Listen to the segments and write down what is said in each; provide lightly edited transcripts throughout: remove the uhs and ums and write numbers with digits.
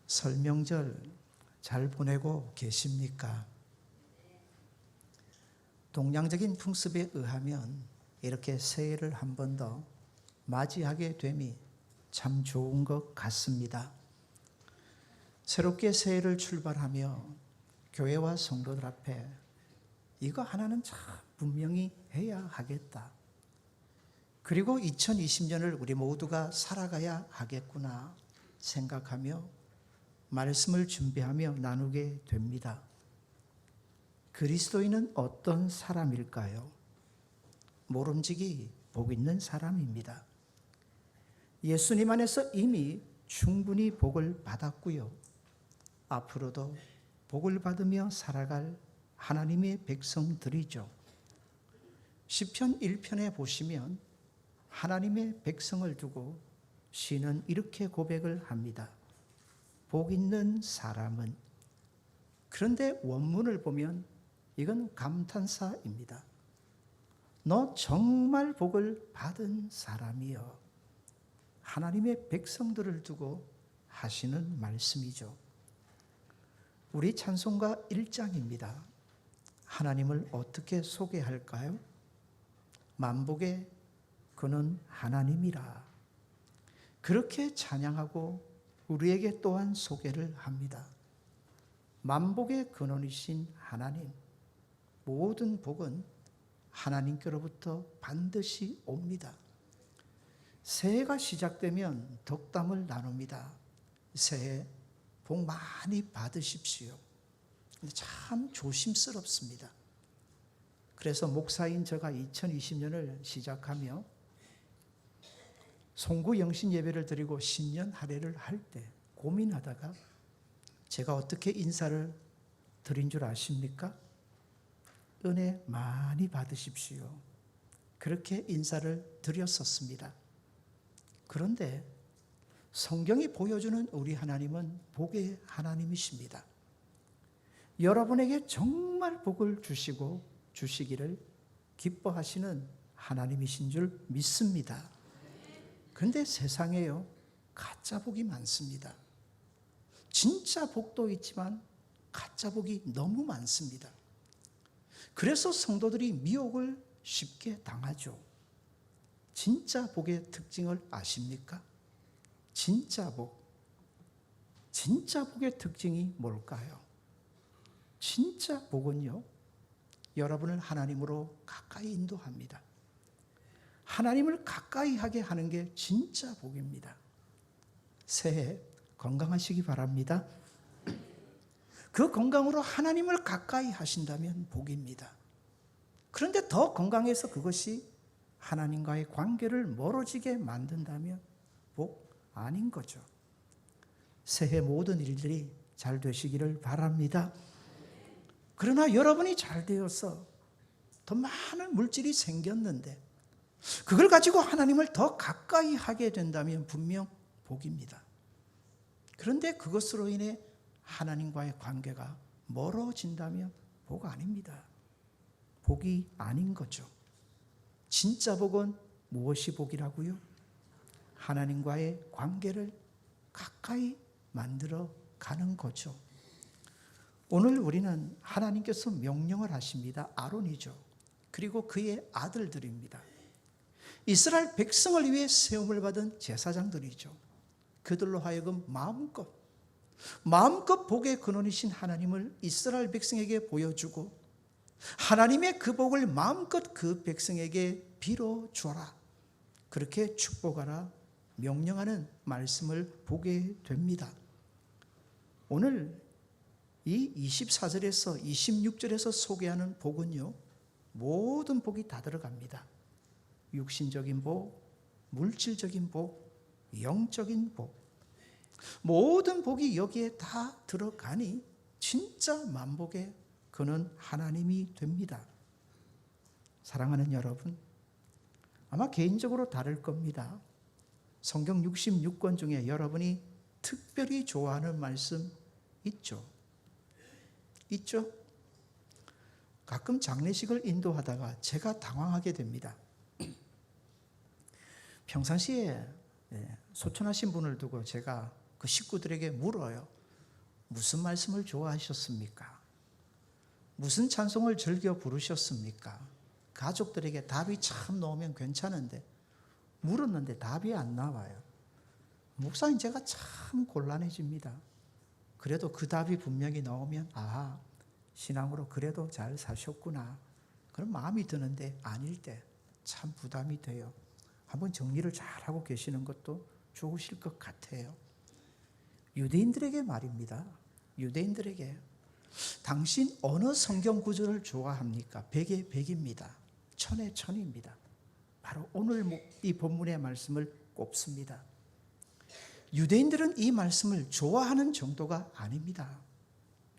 설 명절 잘 보내고 계십니까? 동양적인 풍습에 의하면 이렇게 새해를 한 번 더 맞이하게 됨이 참 좋은 것 같습니다. 새롭게 새해를 출발하며 교회와 성도들 앞에 이거 하나는 참 분명히 해야 하겠다. 그리고 2020년을 우리 모두가 살아가야 하겠구나 생각하며 말씀을 준비하며 나누게 됩니다. 그리스도인은 어떤 사람일까요? 모름지기 복 있는 사람입니다. 예수님 안에서 이미 충분히 복을 받았고요. 앞으로도 복을 받으며 살아갈 하나님의 백성들이죠. 시편 1편에 보시면 하나님의 백성을 두고 시는 이렇게 고백을 합니다. 복 있는 사람은. 그런데 원문을 보면 이건 감탄사입니다. 너 정말 복을 받은 사람이여. 하나님의 백성들을 두고 하시는 말씀이죠. 우리 찬송가 1장입니다. 하나님을 어떻게 소개할까요? 만복의 그는 하나님이라. 그렇게 찬양하고 우리에게 또한 소개를 합니다. 만복의 근원이신 하나님, 모든 복은 하나님께로부터 반드시 옵니다. 새해가 시작되면 덕담을 나눕니다. 새해 복 많이 받으십시오. 참 조심스럽습니다. 그래서 목사인 제가 2020년을 시작하며 송구 영신 예배를 드리고 신년 할애를 할 때 고민하다가 제가 어떻게 인사를 드린 줄 아십니까? 은혜 많이 받으십시오. 그렇게 인사를 드렸었습니다. 그런데 성경이 보여주는 우리 하나님은 복의 하나님이십니다. 여러분에게 정말 복을 주시고 주시기를 기뻐하시는 하나님이신 줄 믿습니다. 그런데 세상에요, 가짜 복이 많습니다. 진짜 복도 있지만 가짜 복이 너무 많습니다. 그래서 성도들이 미혹을 쉽게 당하죠. 진짜 복의 특징을 아십니까? 진짜 복. 진짜 복의 특징이 뭘까요? 진짜 복은요, 여러분을 하나님으로 가까이 인도합니다. 하나님을 가까이 하게 하는 게 진짜 복입니다. 새해 건강하시기 바랍니다. 그 건강으로 하나님을 가까이 하신다면 복입니다. 그런데 더 건강해서 그것이 하나님과의 관계를 멀어지게 만든다면 복 아닌 거죠. 새해 모든 일들이 잘 되시기를 바랍니다. 그러나 여러분이 잘 되어서 더 많은 물질이 생겼는데 그걸 가지고 하나님을 더 가까이 하게 된다면 분명 복입니다. 그런데 그것으로 인해 하나님과의 관계가 멀어진다면 복 아닙니다. 복이 아닌 거죠. 진짜 복은 무엇이 복이라고요? 하나님과의 관계를 가까이 만들어 가는 거죠. 오늘 우리는 하나님께서 명령을 하십니다. 아론이죠. 그리고 그의 아들들입니다. 이스라엘 백성을 위해 세움을 받은 제사장들이죠. 그들로 하여금 마음껏 복의 근원이신 하나님을 이스라엘 백성에게 보여주고 하나님의 그 복을 마음껏 그 백성에게 빌어주어라. 그렇게 축복하라 명령하는 말씀을 보게 됩니다. 오늘 이 24절에서 26절에서 소개하는 복은요, 모든 복이 다 들어갑니다. 육신적인 복, 물질적인 복, 영적인 복, 모든 복이 여기에 다 들어가니 진짜 만복의 그는 하나님이 됩니다. 사랑하는 여러분, 아마 개인적으로 다를 겁니다. 성경 66권 중에 여러분이 특별히 좋아하는 말씀 있죠? 있죠? 가끔 장례식을 인도하다가 제가 당황하게 됩니다. 평상시에 소천하신 분을 두고 제가 그 식구들에게 물어요. 무슨 말씀을 좋아하셨습니까? 무슨 찬송을 즐겨 부르셨습니까? 가족들에게 답이 참 나오면 괜찮은데 물었는데 답이 안 나와요. 목사님, 제가 참 곤란해집니다. 그래도 그 답이 분명히 나오면 신앙으로 그래도 잘 사셨구나, 그런 마음이 드는데 아닐 때 참 부담이 돼요. 한번 정리를 잘하고 계시는 것도 좋으실 것 같아요. 유대인들에게 말입니다. 유대인들에게 당신 어느 성경 구절을 좋아합니까? 백에 백입니다. 천에 천입니다. 바로 오늘 이 본문의 말씀을 꼽습니다. 유대인들은 이 말씀을 좋아하는 정도가 아닙니다.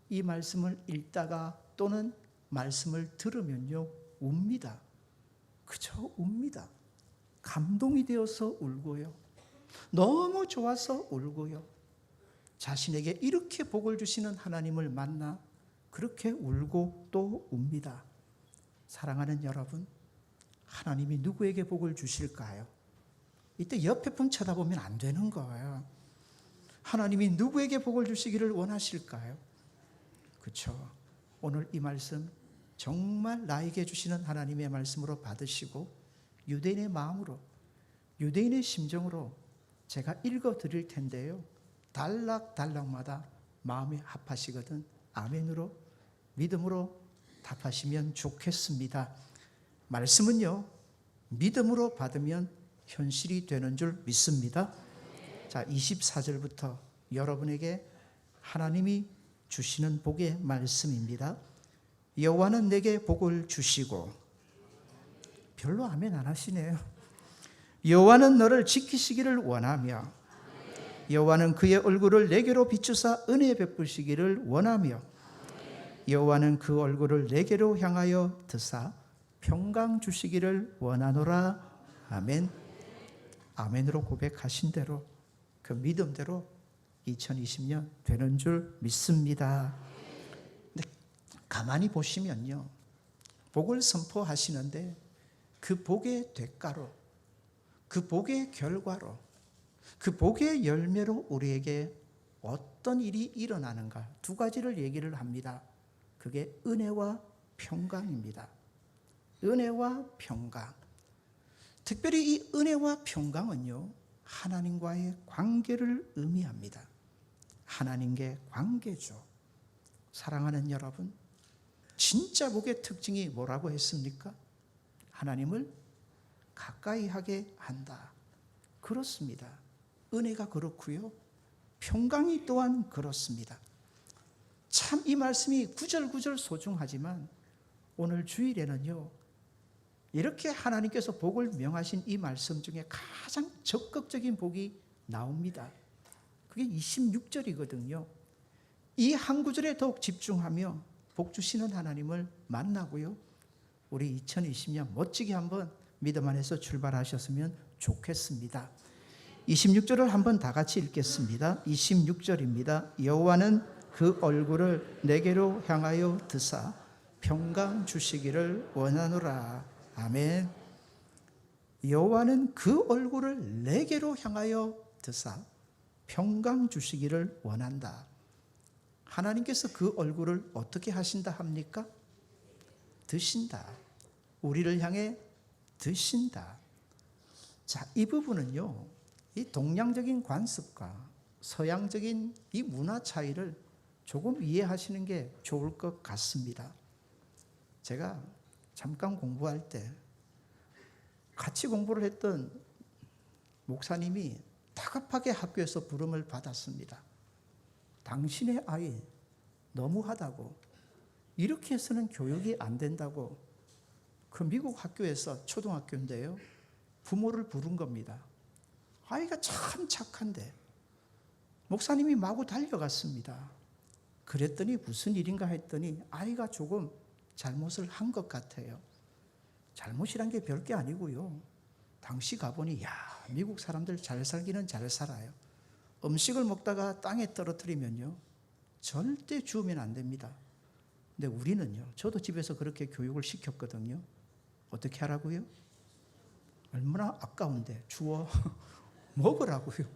이 말씀을 읽다가 또는 말씀을 들으면요, 웁니다. 그저 웁니다. 감동이 되어서 울고요. 너무 좋아서 울고요. 자신에게 이렇게 복을 주시는 하나님을 만나 그렇게 울고 또 웁니다. 사랑하는 여러분, 하나님이 누구에게 복을 주실까요? 이때 옆에 분 쳐다보면 안 되는 거예요. 하나님이 누구에게 복을 주시기를 원하실까요? 그렇죠. 오늘 이 말씀 정말 나에게 주시는 하나님의 말씀으로 받으시고 유대인의 마음으로, 유대인의 심정으로 제가 읽어 드릴 텐데요, 단락단락마다 마음이 합하시거든 아멘으로, 믿음으로 답하시면 좋겠습니다. 말씀은요, 믿음으로 받으면 현실이 되는 줄 믿습니다. 자, 24절부터 여러분에게 하나님이 주시는 복의 말씀입니다. 여호와는 내게 복을 주시고, 별로 아멘 안 하시네요. 여호와는 너를 지키시기를 원하며, 여호와는 그의 얼굴을 내게로 비추사 은혜 베푸시기를 원하며, 여호와는 그 얼굴을 내게로 향하여 드사 평강 주시기를 원하노라. 아멘. 아멘으로 고백하신 대로, 그 믿음대로 2020년 되는 줄 믿습니다. 근데 가만히 보시면요, 복을 선포하시는데 그 복의 대가로, 그 복의 결과로, 그 복의 열매로 우리에게 어떤 일이 일어나는가, 두 가지를 얘기를 합니다. 그게 은혜와 평강입니다. 은혜와 평강. 특별히 이 은혜와 평강은요, 하나님과의 관계를 의미합니다. 하나님과의 관계죠. 사랑하는 여러분, 진짜 복의 특징이 뭐라고 했습니까? 하나님을 가까이 하게 한다. 그렇습니다. 은혜가 그렇고요, 평강이 또한 그렇습니다. 참 이 말씀이 구절구절 소중하지만 오늘 주일에는요, 이렇게 하나님께서 복을 명하신 이 말씀 중에 가장 적극적인 복이 나옵니다. 그게 26절이거든요. 이 한 구절에 더욱 집중하며 복 주시는 하나님을 만나고요, 우리 2020년 멋지게 한번 믿음 안에서 출발하셨으면 좋겠습니다. 26절을 한번 다 같이 읽겠습니다. 26절입니다. 여호와는 그 얼굴을 내게로 향하여 드사 평강 주시기를 원하노라. 아멘. 여호와는 그 얼굴을 내게로 향하여 드사 평강 주시기를 원한다. 하나님께서 그 얼굴을 어떻게 하신다 합니까? 드신다. 우리를 향해 드신다. 자, 이 부분은요, 이 동양적인 관습과 서양적인 이 문화 차이를 조금 이해하시는 게 좋을 것 같습니다. 제가 잠깐 공부할 때 같이 공부를 했던 목사님이 다급하게 학교에서 부름을 받았습니다. 당신의 아이 너무하다고, 이렇게 해서는 교육이 안 된다고 그 미국 학교에서, 초등학교인데요, 부모를 부른 겁니다. 아이가 참 착한데 목사님이 마구 달려갔습니다. 그랬더니 무슨 일인가 했더니 아이가 조금 잘못을 한 것 같아요. 잘못이란 게 별게 아니고요, 당시 가보니 미국 사람들 잘 살기는 잘 살아요. 음식을 먹다가 땅에 떨어뜨리면요, 절대 주우면 안 됩니다. 근데 우리는요, 저도 집에서 그렇게 교육을 시켰거든요. 어떻게 하라고요? 얼마나 아까운데 주워 먹으라고요.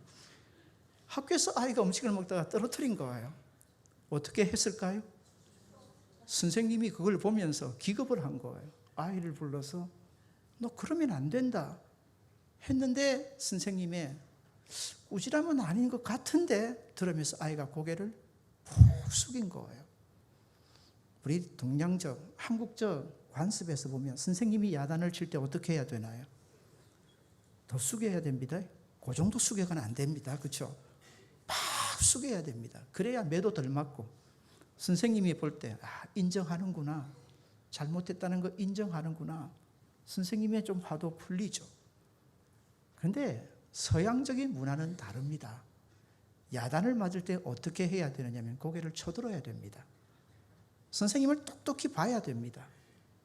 학교에서 아이가 음식을 먹다가 떨어뜨린 거예요. 어떻게 했을까요? 선생님이 그걸 보면서 기겁을 한 거예요. 아이를 불러서 너 그러면 안 된다 했는데 선생님의 꾸지람은 아닌 것 같은데 들으면서 아이가 고개를 푹 숙인 거예요. 우리 동양적, 한국적 관습에서 보면 선생님이 야단을 칠 때 어떻게 해야 되나요? 더 숙여야 됩니다. 그 정도 숙여가는 안 됩니다. 그렇죠? 팍 숙여야 됩니다. 그래야 매도 덜 맞고 선생님이 볼 때 인정하는구나. 잘못했다는 거 인정하는구나. 선생님의 좀 화도 풀리죠. 그런데 서양적인 문화는 다릅니다. 야단을 맞을 때 어떻게 해야 되느냐면 고개를 쳐들어야 됩니다. 선생님을 똑똑히 봐야 됩니다.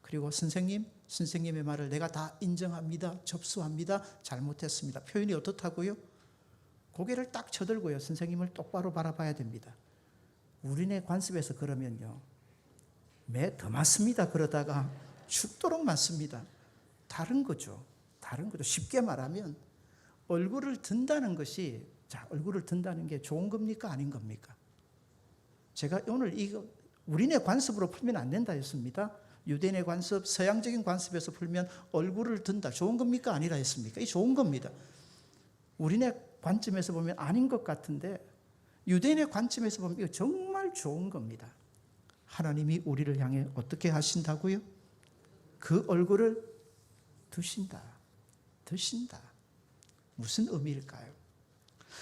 그리고 선생님의 말을 내가 다 인정합니다. 접수합니다. 잘못했습니다. 표현이 어떻다고요? 고개를 딱 쳐들고요. 선생님을 똑바로 바라봐야 됩니다. 우리네 관습에서 그러면요. 매 더 맞습니다. 그러다가 죽도록 맞습니다. 다른 거죠. 쉽게 말하면 얼굴을 든다는 것이 얼굴을 든다는 게 좋은 겁니까? 아닌 겁니까? 제가 오늘 이거 우리네 관습으로 풀면 안 된다 했습니다. 유대인의 관습, 서양적인 관습에서 풀면 얼굴을 든다. 좋은 겁니까? 아니라 했습니까? 이 좋은 겁니다. 우리네 관점에서 보면 아닌 것 같은데 유대인의 관점에서 보면 이거 정말 좋은 겁니다. 하나님이 우리를 향해 어떻게 하신다고요? 그 얼굴을 드신다. 무슨 의미일까요?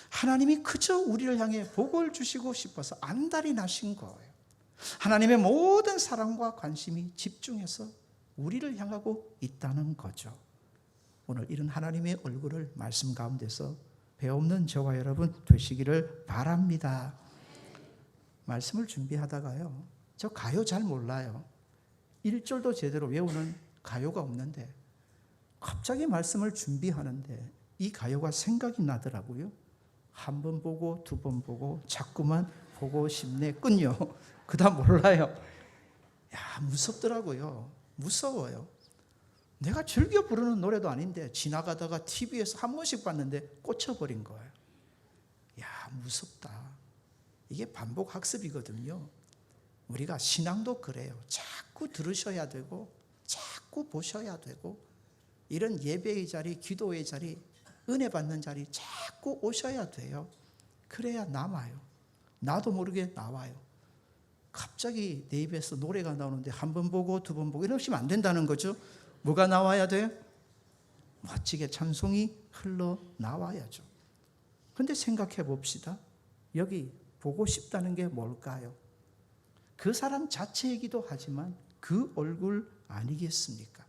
하나님이 그저 우리를 향해 복을 주시고 싶어서 안달이 나신 거예요. 하나님의 모든 사랑과 관심이 집중해서 우리를 향하고 있다는 거죠. 오늘 이런 하나님의 얼굴을 말씀 가운데서 배움는 저와 여러분 되시기를 바랍니다. 말씀을 준비하다가요. 저 가요 잘 몰라요. 1절도 제대로 외우는 가요가 없는데 갑자기 말씀을 준비하는데 이 가요가 생각이 나더라고요. 한 번 보고 두 번 보고 자꾸만 보고 싶네 끈요. 그다음 몰라요. 무섭더라고요. 무서워요. 내가 즐겨 부르는 노래도 아닌데 지나가다가 TV에서 한 번씩 봤는데 꽂혀버린 거예요. 무섭다. 이게 반복 학습이거든요. 우리가 신앙도 그래요. 자꾸 들으셔야 되고 자꾸 보셔야 되고 이런 예배의 자리, 기도의 자리, 은혜 받는 자리 자꾸 오셔야 돼요. 그래야 남아요. 나도 모르게 나와요. 갑자기 내 입에서 노래가 나오는데 한 번 보고 두 번 보고 이러시면 안 된다는 거죠. 뭐가 나와야 돼요? 멋지게 찬송이 흘러나와야죠. 그런데 생각해 봅시다. 여기 보고 싶다는 게 뭘까요? 그 사람 자체이기도 하지만 그 얼굴 아니겠습니까?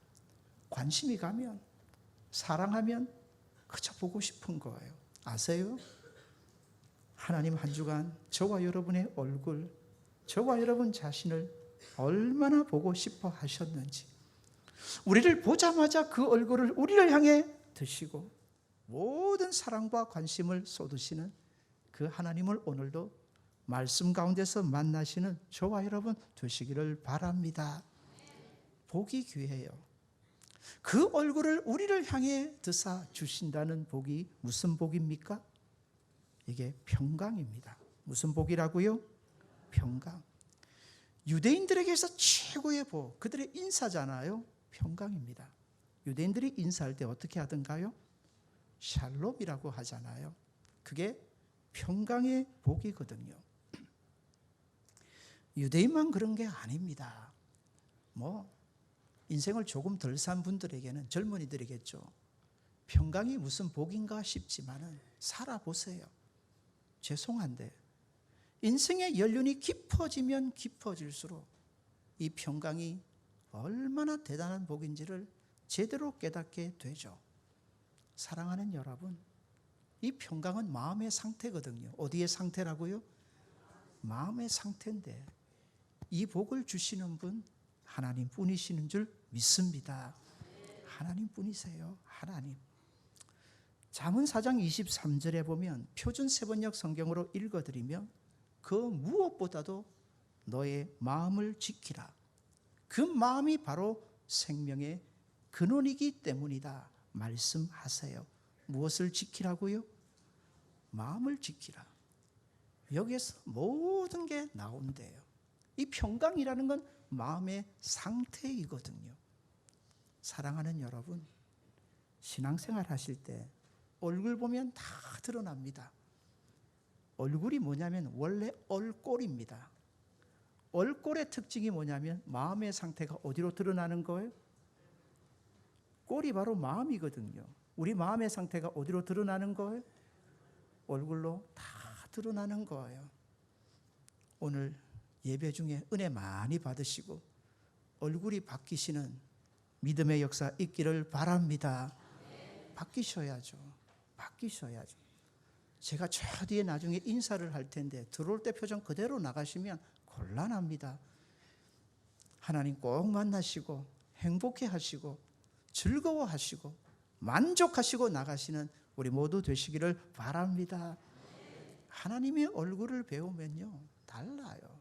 관심이 가면, 사랑하면 그저 보고 싶은 거예요. 아세요? 하나님 한 주간 저와 여러분의 얼굴, 저와 여러분 자신을 얼마나 보고 싶어 하셨는지, 우리를 보자마자 그 얼굴을 우리를 향해 드시고 모든 사랑과 관심을 쏟으시는 그 하나님을 오늘도 말씀 가운데서 만나시는 저와 여러분 되시기를 바랍니다. 복이 귀해요. 그 얼굴을 우리를 향해 드사 주신다는 복이 무슨 복입니까? 이게 평강입니다. 무슨 복이라고요? 평강. 유대인들에게서 최고의 복, 그들의 인사잖아요. 평강입니다. 유대인들이 인사할 때 어떻게 하던가요? 샬롬이라고 하잖아요. 그게 평강의 복이거든요. 유대인만 그런 게 아닙니다. 인생을 조금 덜 산 분들에게는, 젊은이들이겠죠. 평강이 무슨 복인가 싶지만은 살아보세요. 죄송한데 인생의 연륜이 깊어지면 깊어질수록 이 평강이 얼마나 대단한 복인지를 제대로 깨닫게 되죠. 사랑하는 여러분, 이 평강은 마음의 상태거든요. 어디의 상태라고요? 마음의 상태인데 이 복을 주시는 분 하나님 뿐이시는 줄 믿습니다. 하나님 뿐이세요. 하나님. 잠언 4장 23절에 보면 표준 세번역 성경으로 읽어드리면 그 무엇보다도 너의 마음을 지키라. 그 마음이 바로 생명의 근원이기 때문이다 말씀하세요. 무엇을 지키라고요? 마음을 지키라. 여기에서 모든 게 나온대요. 이 평강이라는 건 마음의 상태이거든요. 사랑하는 여러분, 신앙생활 하실 때 얼굴 보면 다 드러납니다. 얼굴이 뭐냐면 원래 얼꼴입니다. 얼꼴의 특징이 뭐냐면 마음의 상태가 어디로 드러나는 거예요? 꼴이 바로 마음이거든요. 우리 마음의 상태가 어디로 드러나는 거예요? 얼굴로 다 드러나는 거예요. 오늘 예배 중에 은혜 많이 받으시고 얼굴이 바뀌시는 믿음의 역사 있기를 바랍니다. 바뀌셔야죠. 바뀌셔야죠. 제가 저 뒤에 나중에 인사를 할 텐데 들어올 때 표정 그대로 나가시면 곤란합니다. 하나님 꼭 만나시고 행복해 하시고 즐거워하시고 만족하시고 나가시는 우리 모두 되시기를 바랍니다. 하나님의 얼굴을 배우면요 달라요.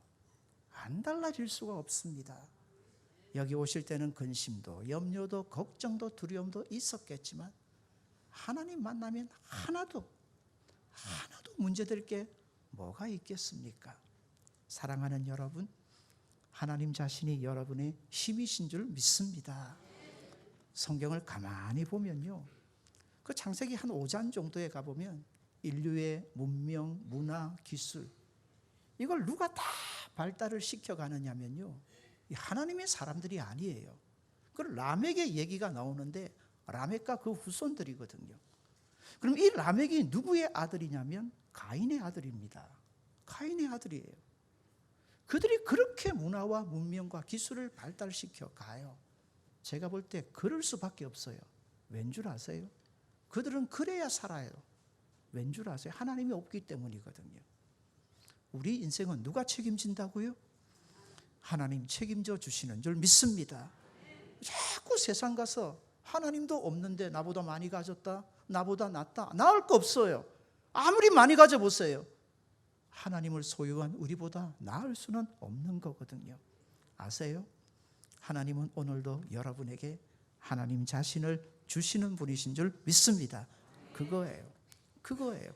안 달라질 수가 없습니다. 여기 오실 때는 근심도 염려도 걱정도 두려움도 있었겠지만 하나님 만나면 하나도 문제될 게 뭐가 있겠습니까? 사랑하는 여러분, 하나님 자신이 여러분의 힘이신 줄 믿습니다. 성경을 가만히 보면요, 그 창세기 한 5장 정도에 가보면 인류의 문명, 문화, 기술 이걸 누가 다 발달을 시켜가느냐면요 하나님의 사람들이 아니에요. 그 라멕의 얘기가 나오는데 라멕과 그 후손들이거든요. 그럼 이 라멕이 누구의 아들이냐면 가인의 아들입니다. 가인의 아들이에요. 그들이 그렇게 문화와 문명과 기술을 발달시켜 가요. 제가 볼 때 그럴 수밖에 없어요. 왠 줄 아세요? 그들은 그래야 살아요. 왠 줄 아세요? 하나님이 없기 때문이거든요. 우리 인생은 누가 책임진다고요? 하나님 책임져 주시는 줄 믿습니다. 자꾸 세상 가서 하나님도 없는데 나보다 많이 가졌다, 나보다 낫다, 나을 거 없어요. 아무리 많이 가져보세요. 하나님을 소유한 우리보다 나을 수는 없는 거거든요. 아세요? 하나님은 오늘도 여러분에게 하나님 자신을 주시는 분이신 줄 믿습니다. 그거예요.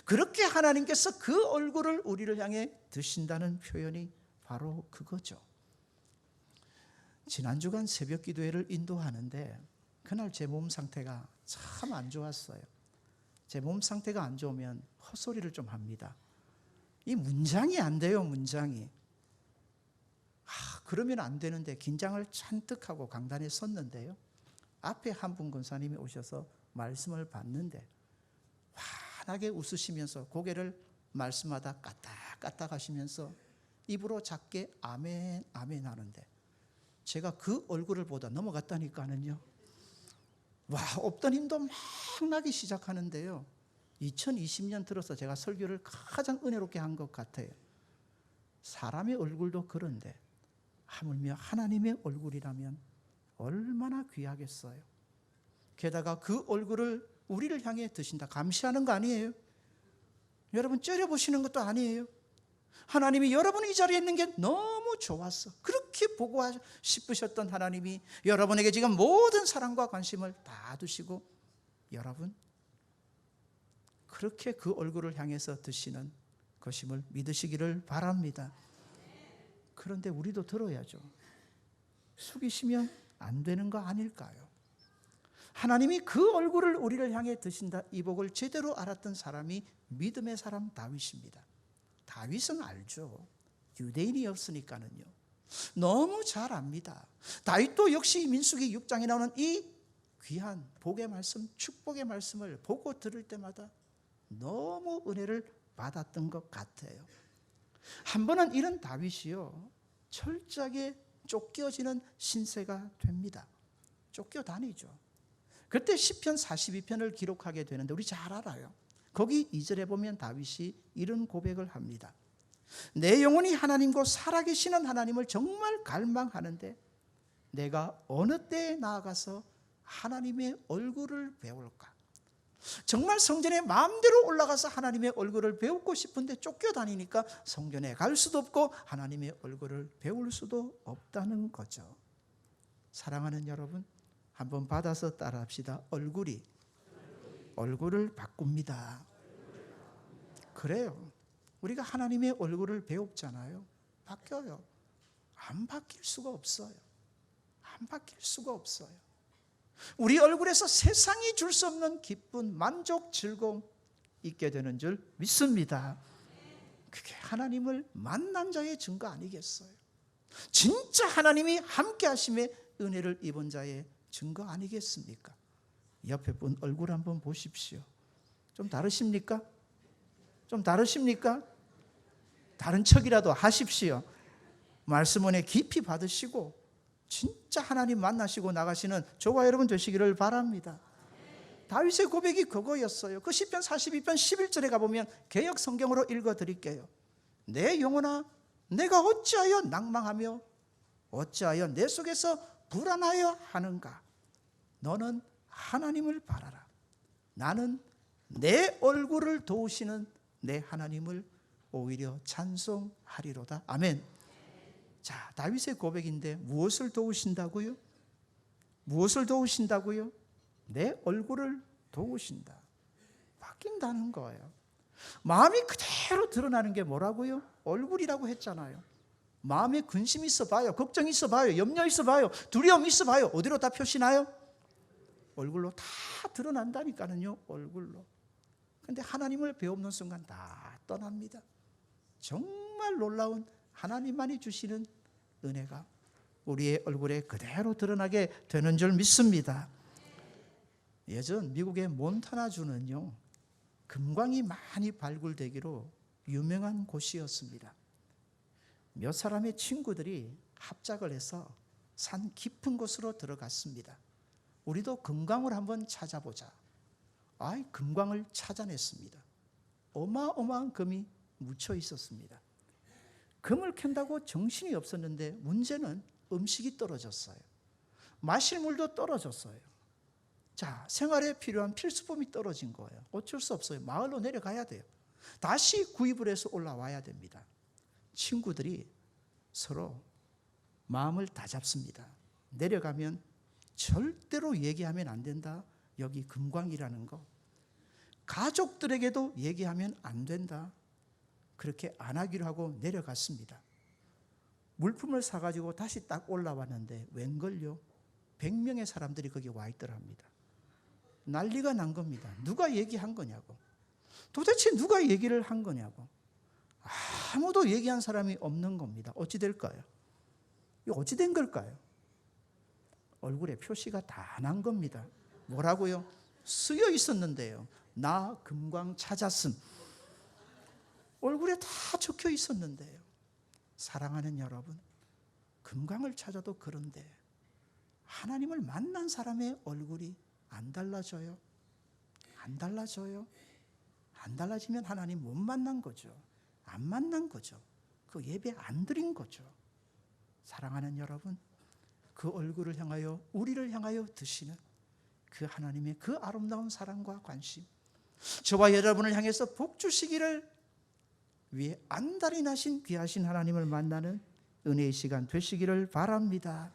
그렇게 하나님께서 그 얼굴을 우리를 향해 드신다는 표현이 바로 그거죠. 지난 주간 새벽 기도회를 인도하는데 그날 제 몸 상태가 참 안 좋았어요. 제 몸 상태가 안 좋으면 헛소리를 좀 합니다. 이 문장이 안 돼요. 문장이. 그러면 안 되는데 긴장을 잔뜩 하고 강단에 섰는데요, 앞에 한 분 권사님이 오셔서 말씀을 받는데 환하게 웃으시면서 고개를 말씀마다 까딱까딱 하시면서 입으로 작게 아멘 아멘 하는데 제가 그 얼굴을 보다 넘어갔다니까는요. 없던 힘도 막 나기 시작하는데요, 2020년 들어서 제가 설교를 가장 은혜롭게 한 것 같아요. 사람의 얼굴도 그런데 하물며 하나님의 얼굴이라면 얼마나 귀하겠어요. 게다가 그 얼굴을 우리를 향해 드신다. 감시하는 거 아니에요. 여러분 째려보시는 것도 아니에요. 하나님이 여러분이 이 자리에 있는 게 너무 좋았어. 그렇게 보고 싶으셨던 하나님이 여러분에게 지금 모든 사랑과 관심을 다 두시고 여러분 그렇게 그 얼굴을 향해서 드시는 것임을 믿으시기를 바랍니다. 그런데 우리도 들어야죠. 숙이시면 안 되는 거 아닐까요? 하나님이 그 얼굴을 우리를 향해 드신다, 이 복을 제대로 알았던 사람이 믿음의 사람 다윗입니다. 다윗은 알죠. 유대인이었으니까는요. 너무 잘 압니다. 다윗도 역시 민수기 6장에 나오는 이 귀한 복의 말씀, 축복의 말씀을 보고 들을 때마다 너무 은혜를 받았던 것 같아요. 한 번은 이런 다윗이요, 철저하게 쫓겨지는 신세가 됩니다. 쫓겨다니죠. 그때 시편 42편을 기록하게 되는데 우리 잘 알아요. 거기 2절에 보면 다윗이 이런 고백을 합니다. 내 영혼이 하나님과 살아계시는 하나님을 정말 갈망하는데 내가 어느 때에 나아가서 하나님의 얼굴을 배울까? 정말 성전에 마음대로 올라가서 하나님의 얼굴을 배우고 싶은데 쫓겨다니니까 성전에 갈 수도 없고 하나님의 얼굴을 배울 수도 없다는 거죠. 사랑하는 여러분, 한번 받아서 따라합시다. 얼굴이 얼굴을 바꿉니다. 그래요. 우리가 하나님의 얼굴을 배웠잖아요. 바뀌어요. 안 바뀔 수가 없어요. 안 바뀔 수가 없어요. 우리 얼굴에서 세상이 줄 수 없는 기쁨, 만족, 즐거움 있게 되는 줄 믿습니다. 그게 하나님을 만난 자의 증거 아니겠어요? 진짜 하나님이 함께 하심의 은혜를 입은 자의 증거 아니겠습니까? 옆에 분 얼굴 한번 보십시오. 좀 다르십니까? 좀 다르십니까? 다른 척이라도 하십시오. 말씀 은혜 깊이 받으시고 진짜 하나님 만나시고 나가시는 저와 여러분 되시기를 바랍니다. 다윗의 고백이 그거였어요. 그 시편 42편 11절에 가보면 개역 성경으로 읽어드릴게요. 내 영혼아 내가 어찌하여 낭망하며 어찌하여 내 속에서 불안하여 하는가. 너는 하나님을 바라라. 나는 내 얼굴을 도우시는 내 하나님을 오히려 찬송하리로다. 아멘. 자, 다윗의 고백인데 무엇을 도우신다고요? 무엇을 도우신다고요? 내 얼굴을 도우신다. 바뀐다는 거예요. 마음이 그대로 드러나는 게 뭐라고요? 얼굴이라고 했잖아요. 마음에 근심 있어 봐요. 걱정 있어 봐요. 염려 있어 봐요. 두려움 있어 봐요. 어디로 다 표시나요? 얼굴로 다 드러난다니까요. 얼굴로. 근데 하나님을 배우는 순간 다 떠납니다. 정말 놀라운 하나님만이 주시는 은혜가 우리의 얼굴에 그대로 드러나게 되는 줄 믿습니다. 예전 미국의 몬타나주는요, 금광이 많이 발굴되기로 유명한 곳이었습니다. 몇 사람의 친구들이 합작을 해서 산 깊은 곳으로 들어갔습니다. 우리도 금광을 한번 찾아보자. 금광을 찾아냈습니다. 어마어마한 금이 묻혀 있었습니다. 금을 캔다고 정신이 없었는데 문제는 음식이 떨어졌어요. 마실 물도 떨어졌어요. 자, 생활에 필요한 필수품이 떨어진 거예요. 어쩔 수 없어요. 마을로 내려가야 돼요. 다시 구입을 해서 올라와야 됩니다. 친구들이 서로 마음을 다잡습니다. 내려가면 절대로 얘기하면 안 된다. 여기 금광이라는 거. 가족들에게도 얘기하면 안 된다. 그렇게 안 하기로 하고 내려갔습니다. 물품을 사가지고 다시 딱 올라왔는데 웬걸요? 100명의 사람들이 거기 와 있더랍니다. 난리가 난 겁니다. 누가 얘기한 거냐고. 도대체 누가 얘기를 한 거냐고. 아무도 얘기한 사람이 없는 겁니다. 어찌 될까요? 이거 어찌 된 걸까요? 얼굴에 표시가 다 난 겁니다. 뭐라고요? 쓰여 있었는데요. 나 금광 찾았음. 얼굴에 다 적혀 있었는데요. 사랑하는 여러분, 금광을 찾아도 그런데 하나님을 만난 사람의 얼굴이 안 달라져요. 안 달라져요. 안 달라지면 하나님 못 만난 거죠. 안 만난 거죠. 그 예배 안 드린 거죠. 사랑하는 여러분, 그 얼굴을 향하여 우리를 향하여 드시는 그 하나님의 그 아름다운 사랑과 관심, 저와 여러분을 향해서 복 주시기를 위해 안달이 나신 귀하신 하나님을 만나는 은혜의 시간 되시기를 바랍니다.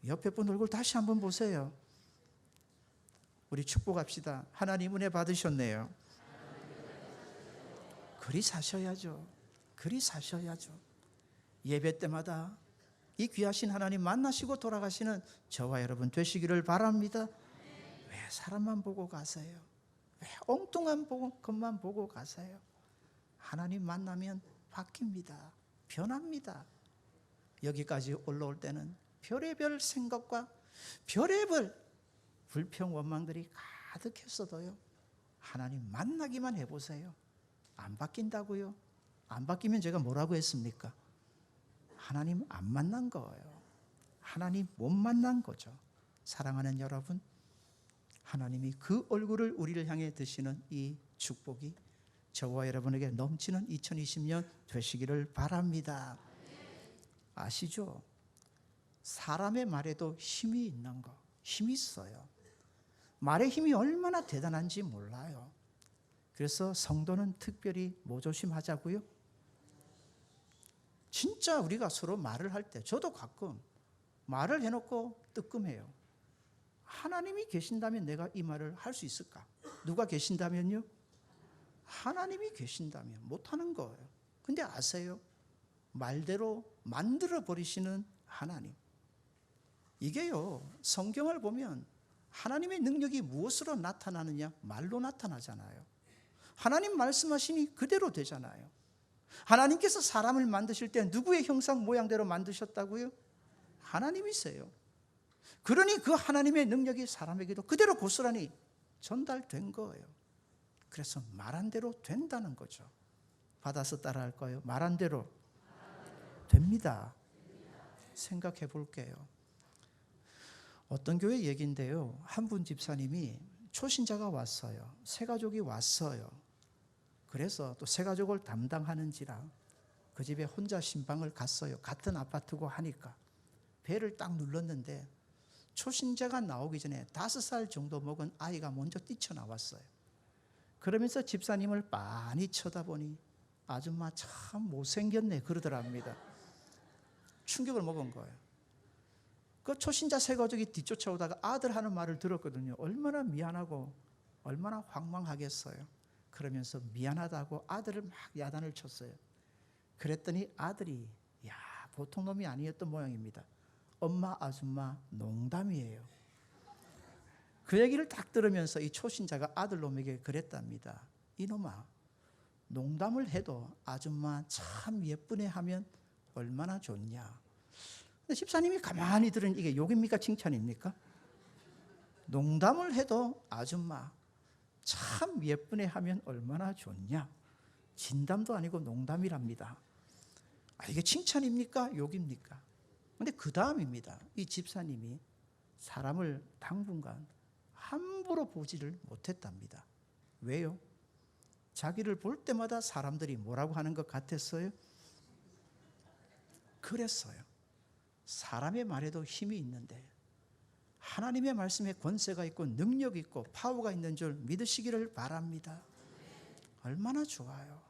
옆에 분 얼굴 다시 한번 보세요. 우리 축복합시다. 하나님 은혜 받으셨네요. 그리 사셔야죠. 그리 사셔야죠. 예배 때마다 이 귀하신 하나님 만나시고 돌아가시는 저와 여러분 되시기를 바랍니다. 왜 사람만 보고 가세요? 왜 엉뚱한 것만 보고 가세요? 하나님 만나면 바뀝니다. 변합니다. 여기까지 올라올 때는 별의별 생각과 별의별 불평 원망들이 가득했어도요, 하나님 만나기만 해보세요. 안 바뀐다고요? 안 바뀌면 제가 뭐라고 했습니까? 하나님 안 만난 거예요. 하나님 못 만난 거죠. 사랑하는 여러분, 하나님이 그 얼굴을 우리를 향해 드시는 이 축복이 저와 여러분에게 넘치는 2020년 되시기를 바랍니다. 아시죠? 사람의 말에도 힘이 있는 거, 힘이 있어요. 말의 힘이 얼마나 대단한지 몰라요. 그래서 성도는 특별히 뭐 조심하자고요? 진짜 우리가 서로 말을 할 때, 저도 가끔 말을 해놓고 뜨끔해요. 하나님이 계신다면 내가 이 말을 할 수 있을까? 누가 계신다면요? 하나님이 계신다면 못하는 거예요. 근데 아세요? 말대로 만들어 버리시는 하나님. 이게요, 성경을 보면 하나님의 능력이 무엇으로 나타나느냐? 말로 나타나잖아요. 하나님 말씀하시니 그대로 되잖아요. 하나님께서 사람을 만드실 때 누구의 형상 모양대로 만드셨다고요? 하나님이세요. 그러니 그 하나님의 능력이 사람에게도 그대로 고스란히 전달된 거예요. 그래서 말한 대로 된다는 거죠. 받아서 따라할 거예요? 말한 대로 됩니다. 생각해 볼게요. 어떤 교회 얘기인데요, 한 분 집사님이 초신자가 왔어요. 새 가족이 왔어요. 그래서 또 새 가족을 담당하는지라 그 집에 혼자 신방을 갔어요. 같은 아파트고 하니까 배를 딱 눌렀는데 초신자가 나오기 전에 5살 정도 먹은 아이가 먼저 뛰쳐나왔어요. 그러면서 집사님을 빤히 쳐다보니 아줌마 참 못생겼네 그러더랍니다. 충격을 먹은 거예요. 그 초신자 새 가족이 뒤쫓아오다가 아들 하는 말을 들었거든요. 얼마나 미안하고 얼마나 황망하겠어요. 그러면서 미안하다고 아들을 막 야단을 쳤어요. 그랬더니 아들이 보통 놈이 아니었던 모양입니다. 엄마 아줌마 농담이에요. 그 얘기를 딱 들으면서 이 초신자가 아들놈에게 그랬답니다. 이놈아, 농담을 해도 아줌마 참 예쁘네 하면 얼마나 좋냐. 근데 집사님이 가만히 들으니 이게 욕입니까 칭찬입니까? 농담을 해도 아줌마 참 예쁘네 하면 얼마나 좋냐. 진담도 아니고 농담이랍니다. 이게 칭찬입니까 욕입니까? 근데 그 다음입니다. 이 집사님이 사람을 당분간 함부로 보지를 못했답니다. 왜요? 자기를 볼 때마다 사람들이 뭐라고 하는 것 같았어요? 그랬어요. 사람의 말에도 힘이 있는데 하나님의 말씀에 권세가 있고 능력이 있고 파워가 있는 줄 믿으시기를 바랍니다. 얼마나 좋아요.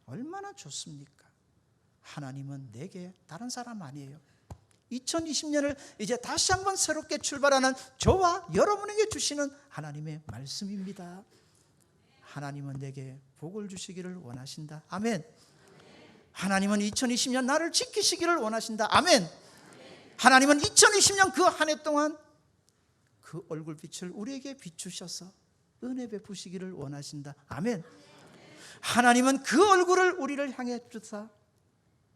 얼마나 좋습니까? 하나님은 내게 다른 사람 아니에요. 2020년을 이제 다시 한번 새롭게 출발하는 저와 여러분에게 주시는 하나님의 말씀입니다. 하나님은 내게 복을 주시기를 원하신다. 아멘. 하나님은 2020년 나를 지키시기를 원하신다. 아멘. 하나님은 2020년 그 한 해 동안 그 얼굴빛을 우리에게 비추셔서 은혜 베푸시기를 원하신다. 아멘. 하나님은 그 얼굴을 우리를 향해 주사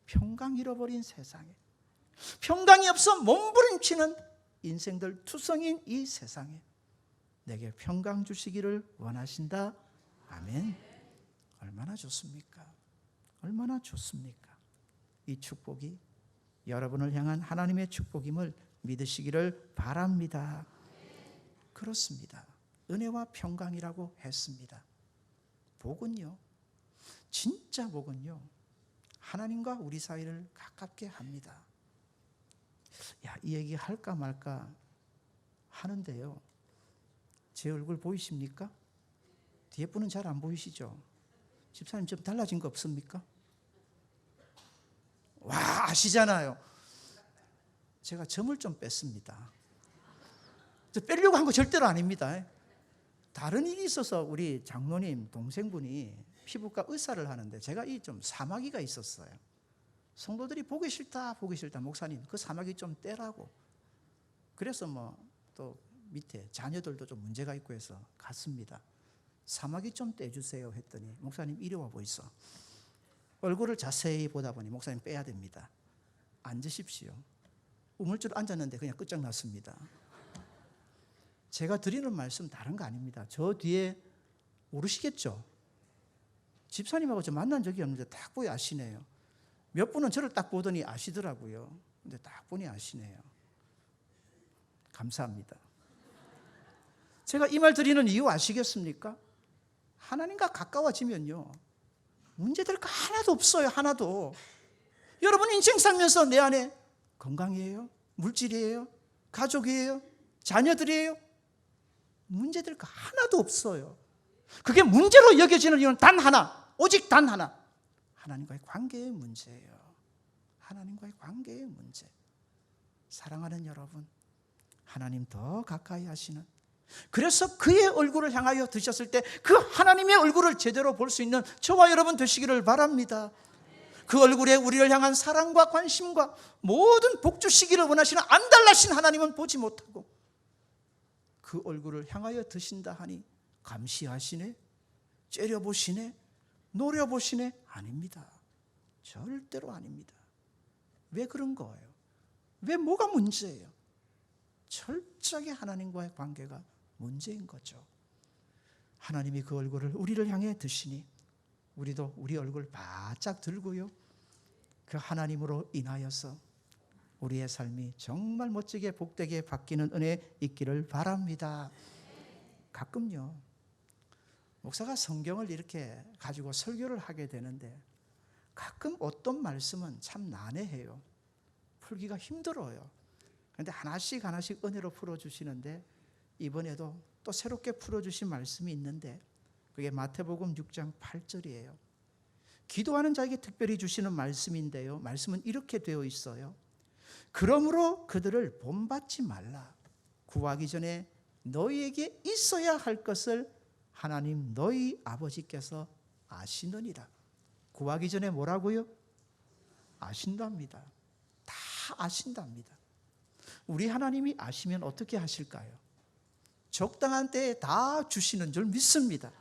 평강 잃어버린 세상에, 평강이 없어 몸부림치는 인생들 투성인 이 세상에 내게 평강 주시기를 원하신다. 아멘. 얼마나 좋습니까? 얼마나 좋습니까? 이 축복이 여러분을 향한 하나님의 축복임을 믿으시기를 바랍니다. 그렇습니다. 은혜와 평강이라고 했습니다. 복은요, 진짜 복은요, 하나님과 우리 사이를 가깝게 합니다. 이 얘기 할까 말까 하는데요, 제 얼굴 보이십니까? 뒤에 분은 잘 안 보이시죠? 집사님 좀 달라진 거 없습니까? 와, 아시잖아요. 제가 점을 좀 뺐습니다. 저 빼려고 한 거 절대로 아닙니다. 다른 일이 있어서 우리 장로님 동생분이 피부과 의사를 하는데 제가 이 좀 사마귀가 있었어요. 성도들이 보기 싫다 목사님 그 사마귀 좀 떼라고. 그래서 또 밑에 자녀들도 좀 문제가 있고 해서 갔습니다. 사마귀 좀 떼주세요 했더니 목사님 이리 와 보이소. 얼굴을 자세히 보다 보니 목사님 빼야 됩니다. 앉으십시오. 우물쭈 앉았는데 그냥 끝장났습니다. 제가 드리는 말씀 다른 거 아닙니다. 저 뒤에 모르시겠죠? 집사님하고 저 만난 적이 없는데 딱 보이 아시네요. 몇 분은 저를 딱 보더니 아시더라고요. 근데 딱 보니 아시네요. 감사합니다. 제가 이 말 드리는 이유 아시겠습니까? 하나님과 가까워지면요, 문제될 거 하나도 없어요. 하나도. 여러분 인생 살면서 내 안에 건강이에요? 물질이에요? 가족이에요? 자녀들이에요? 문제될 거 하나도 없어요. 그게 문제로 여겨지는 이유는 단 하나, 오직 단 하나. 하나님과의 관계의 문제예요. 하나님과의 관계의 문제. 사랑하는 여러분, 하나님 더 가까이 하시는 그래서 그의 얼굴을 향하여 드셨을 때 그 하나님의 얼굴을 제대로 볼 수 있는 저와 여러분 되시기를 바랍니다. 그 얼굴에 우리를 향한 사랑과 관심과 모든 복 주시기를 원하시는 안달나신 하나님은 보지 못하고 그 얼굴을 향하여 드신다 하니 감시하시네, 째려보시네, 노려보시네? 아닙니다. 절대로 아닙니다. 왜 그런 거예요? 왜 뭐가 문제예요? 철저하게 하나님과의 관계가 문제인 거죠. 하나님이 그 얼굴을 우리를 향해 드시니 우리도 우리 얼굴 바짝 들고요, 그 하나님으로 인하여서 우리의 삶이 정말 멋지게 복되게 바뀌는 은혜 있기를 바랍니다. 가끔요, 목사가 성경을 이렇게 가지고 설교를 하게 되는데 가끔 어떤 말씀은 참 난해해요. 풀기가 힘들어요. 그런데 하나씩 하나씩 은혜로 풀어주시는데 이번에도 또 새롭게 풀어주신 말씀이 있는데 그게 마태복음 6장 8절이에요. 기도하는 자에게 특별히 주시는 말씀인데요, 말씀은 이렇게 되어 있어요. 그러므로 그들을 본받지 말라. 구하기 전에 너희에게 있어야 할 것을 하나님 너희 아버지께서 아시느니라. 구하기 전에 뭐라고요? 아신답니다. 다 아신답니다. 우리 하나님이 아시면 어떻게 하실까요? 적당한 때에 다 주시는 줄 믿습니다.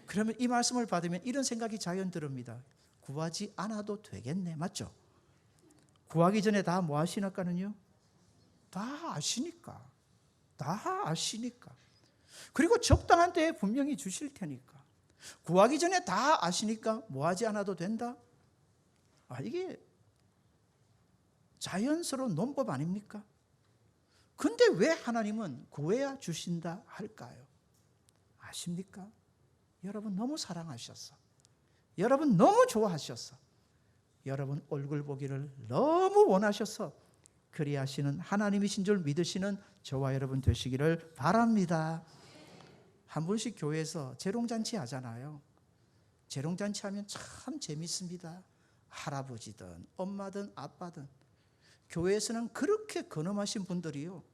그러면 이 말씀을 받으면 이런 생각이 자연 들습니다. 구하지 않아도 되겠네, 맞죠? 구하기 전에 다 뭐 하시니까는요? 다 아시니까. 다 아시니까. 그리고 적당한 때에 분명히 주실 테니까. 구하기 전에 다 아시니까 뭐 하지 않아도 된다? 이게 자연스러운 논법 아닙니까? 근데 왜 하나님은 구해야 주신다 할까요? 아십니까? 여러분 너무 사랑하셨어. 여러분 너무 좋아하셨어. 여러분 얼굴 보기를 너무 원하셔서 그리하시는 하나님이신 줄 믿으시는 저와 여러분 되시기를 바랍니다. 한 번씩 교회에서 재롱잔치 하잖아요. 재롱잔치 하면 참 재밌습니다. 할아버지든 엄마든 아빠든 교회에서는 그렇게 근엄하신 분들이요,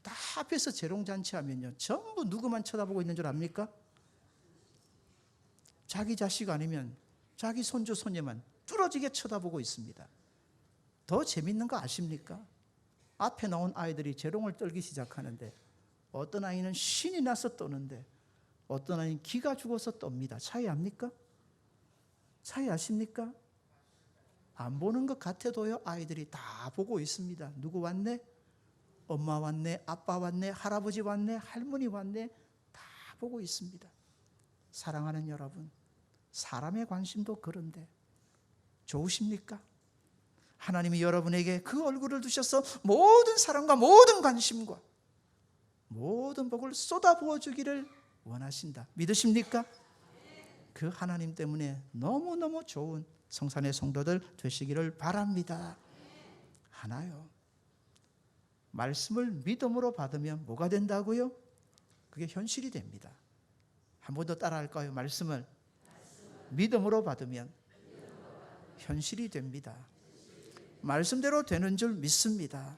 다 앞에서 재롱잔치 하면요 전부 누구만 쳐다보고 있는 줄 압니까? 자기 자식 아니면 자기 손주 손녀만 뚫어지게 쳐다보고 있습니다. 더 재밌는 거 아십니까? 앞에 나온 아이들이 재롱을 떨기 시작하는데 어떤 아이는 신이 나서 떠는데 어떤 아이는 기가 죽어서 떱니다. 차이 압니까? 차이 아십니까? 안 보는 것 같아도요, 아이들이 다 보고 있습니다. 누구 왔네? 엄마 왔네? 아빠 왔네? 할아버지 왔네? 할머니 왔네? 다 보고 있습니다. 사랑하는 여러분, 사람의 관심도 그런데 좋으십니까? 하나님이 여러분에게 그 얼굴을 두셔서 모든 사랑과 모든 관심과 모든 복을 쏟아부어 주기를 원하신다. 믿으십니까? 그 하나님 때문에 너무너무 좋은 성산의 성도들 되시기를 바랍니다. 하나요, 말씀을 믿음으로 받으면 뭐가 된다고요? 그게 현실이 됩니다. 한 번 더 따라할까요? 말씀을 믿음으로 받으면 현실이 됩니다. 말씀대로 되는 줄 믿습니다.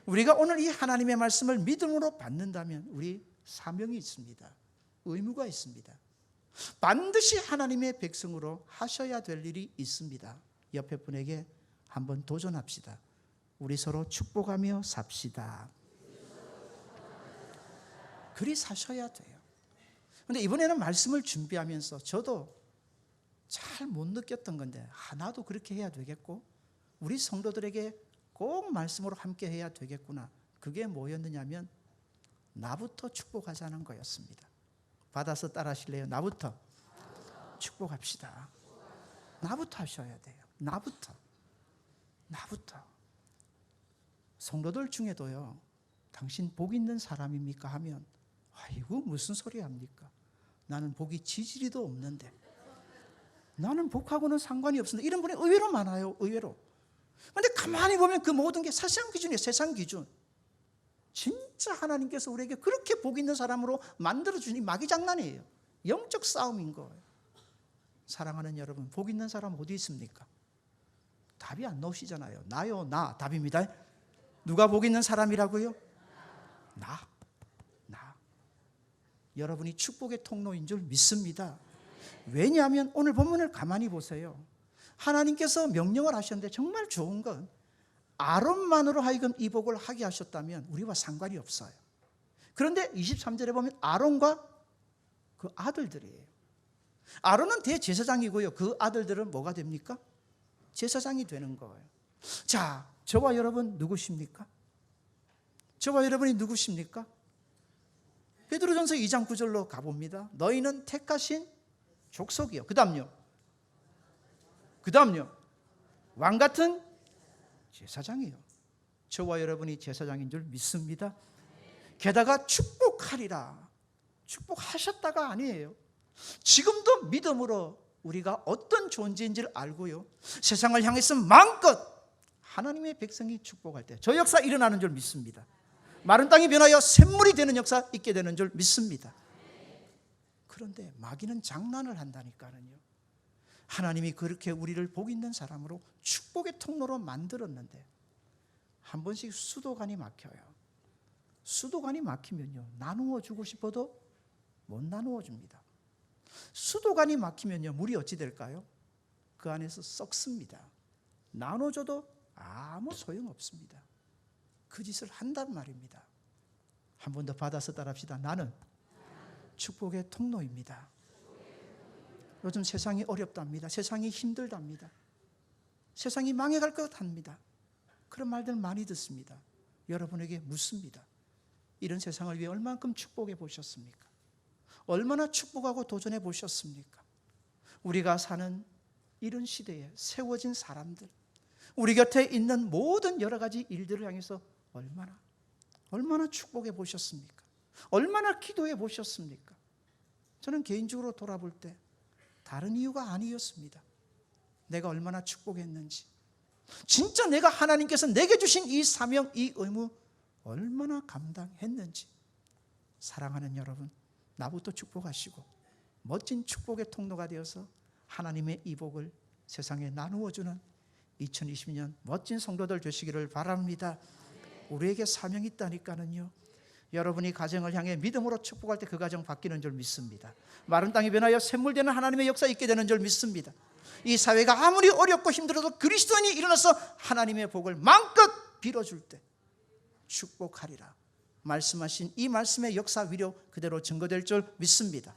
우리가 오늘 이 하나님의 말씀을 믿음으로 받는다면 우리 사명이 있습니다. 의무가 있습니다. 반드시 하나님의 백성으로 하셔야 될 일이 있습니다. 옆에 분에게 한번 도전합시다. 우리 서로 축복하며 삽시다. 그리 사셔야 돼요. 그런데 이번에는 말씀을 준비하면서 저도 잘 못 느꼈던 건데 나도 그렇게 해야 되겠고 우리 성도들에게 꼭 말씀으로 함께 해야 되겠구나. 그게 뭐였느냐면 나부터 축복하자는 거였습니다. 받아서 따라하실래요? 나부터 축복합시다. 나부터 하셔야 돼요. 나부터. 성도들 중에도요, 당신 복 있는 사람입니까? 하면 아이고 무슨 소리 합니까? 나는 복이 지지리도 없는데, 나는 복하고는 상관이 없습니다. 이런 분이 의외로 많아요. 의외로. 그런데 가만히 보면 그 모든 게 세상 기준이에요. 세상 기준. 진짜 하나님께서 우리에게 그렇게 복 있는 사람으로 만들어주니 막이 장난이에요. 영적 싸움인 거예요. 사랑하는 여러분, 복 있는 사람 어디 있습니까? 답이 안 나오시잖아요. 나요, 나. 답입니다. 누가 복 있는 사람이라고요? 나. 여러분이 축복의 통로인 줄 믿습니다. 왜냐하면 오늘 본문을 가만히 보세요. 하나님께서 명령을 하셨는데 정말 좋은 건 아론만으로 하여금 이 복을 하게 하셨다면 우리와 상관이 없어요. 그런데 23절에 보면 아론과 그 아들들이에요. 아론은 대제사장이고요. 그 아들들은 뭐가 됩니까? 제사장이 되는 거예요. 자, 저와 여러분 누구십니까? 저와 여러분이 누구십니까? 베드로전서 2장 9절로 가봅니다. 너희는 택하신 족속이요. 그 다음요. 왕같은 제사장이요. 저와 여러분이 제사장인 줄 믿습니다. 게다가 축복하리라. 축복하셨다가 아니에요. 지금도 믿음으로 우리가 어떤 존재인지를 알고요, 세상을 향해서 마음껏 하나님의 백성이 축복할 때 저 역사 일어나는 줄 믿습니다. 마른 땅이 변하여 샘물이 되는 역사 있게 되는 줄 믿습니다. 그런데 마귀는 장난을 한다니까요. 하나님이 그렇게 우리를 복 있는 사람으로 축복의 통로로 만들었는데 한 번씩 수도관이 막혀요. 수도관이 막히면요, 나누어 주고 싶어도 못 나누어 줍니다. 수도관이 막히면요, 물이 어찌 될까요? 그 안에서 썩습니다. 나눠줘도 아무 소용없습니다. 그 짓을 한단 말입니다. 한 번 더 받아서 따라합시다. 나는 축복의 통로입니다. 요즘 세상이 어렵답니다. 세상이 힘들답니다. 세상이 망해갈 것 합니다. 그런 말들 많이 듣습니다. 여러분에게 묻습니다. 이런 세상을 위해 얼만큼 축복해 보셨습니까? 얼마나 축복하고 도전해 보셨습니까? 우리가 사는 이런 시대에 세워진 사람들, 우리 곁에 있는 모든 여러 가지 일들을 향해서 얼마나 축복해 보셨습니까? 얼마나 기도해 보셨습니까? 저는 개인적으로 돌아볼 때 다른 이유가 아니었습니다. 내가 얼마나 축복했는지, 진짜 내가 하나님께서 내게 주신 이 사명, 이 의무 얼마나 감당했는지. 사랑하는 여러분, 나부터 축복하시고 멋진 축복의 통로가 되어서 하나님의 이 복을 세상에 나누어주는 2020년 멋진 성도들 되시기를 바랍니다. 우리에게 사명이 있다니까는요. 여러분이 가정을 향해 믿음으로 축복할 때 그 가정 바뀌는 줄 믿습니다. 마른 땅이 변하여 샘물되는 하나님의 역사 있게 되는 줄 믿습니다. 이 사회가 아무리 어렵고 힘들어도 그리스도인이 일어나서 하나님의 복을 마음껏 빌어줄 때 축복하리라 말씀하신 이 말씀의 역사 위력 그대로 증거될 줄 믿습니다.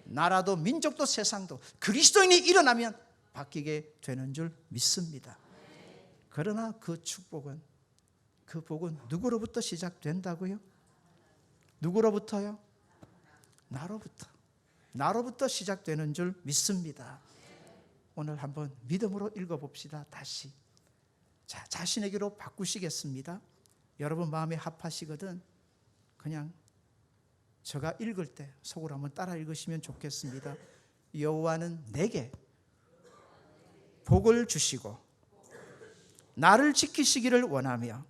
나라도 민족도 세상도 그리스도인이 일어나면 바뀌게 되는 줄 믿습니다. 그러나 그 축복은, 그 복은 누구로부터 시작된다고요? 누구로부터요? 나로부터 시작되는 줄 믿습니다. 오늘 한번 믿음으로 읽어봅시다. 다시. 자, 자신에게로 바꾸시겠습니다. 여러분 마음에 합하시거든 그냥 제가 읽을 때 속으로 한번 따라 읽으시면 좋겠습니다. 여호와는 내게 복을 주시고 나를 지키시기를 원하며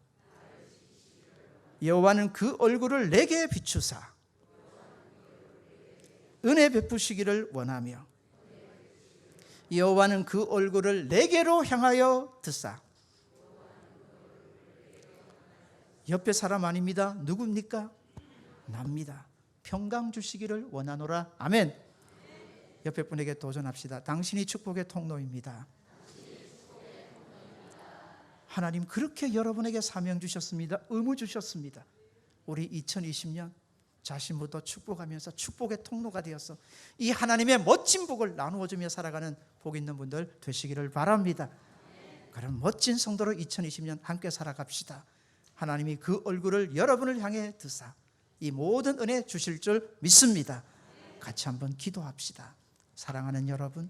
여호와는 그 얼굴을 내게 비추사 은혜 베푸시기를 원하며 여호와는 그 얼굴을 내게로 향하여 드사. 옆에 사람 아닙니다. 누굽니까? 납니다. 평강 주시기를 원하노라. 아멘. 옆에 분에게 도전합시다. 당신이 축복의 통로입니다. 하나님 그렇게 여러분에게 사명 주셨습니다. 의무 주셨습니다. 우리 2020년 자신부터 축복하면서 축복의 통로가 되어서 이 하나님의 멋진 복을 나누어주며 살아가는 복 있는 분들 되시기를 바랍니다. 그런 멋진 성도로 2020년 함께 살아갑시다. 하나님이 그 얼굴을 여러분을 향해 드사 이 모든 은혜 주실 줄 믿습니다. 같이 한번 기도합시다. 사랑하는 여러분,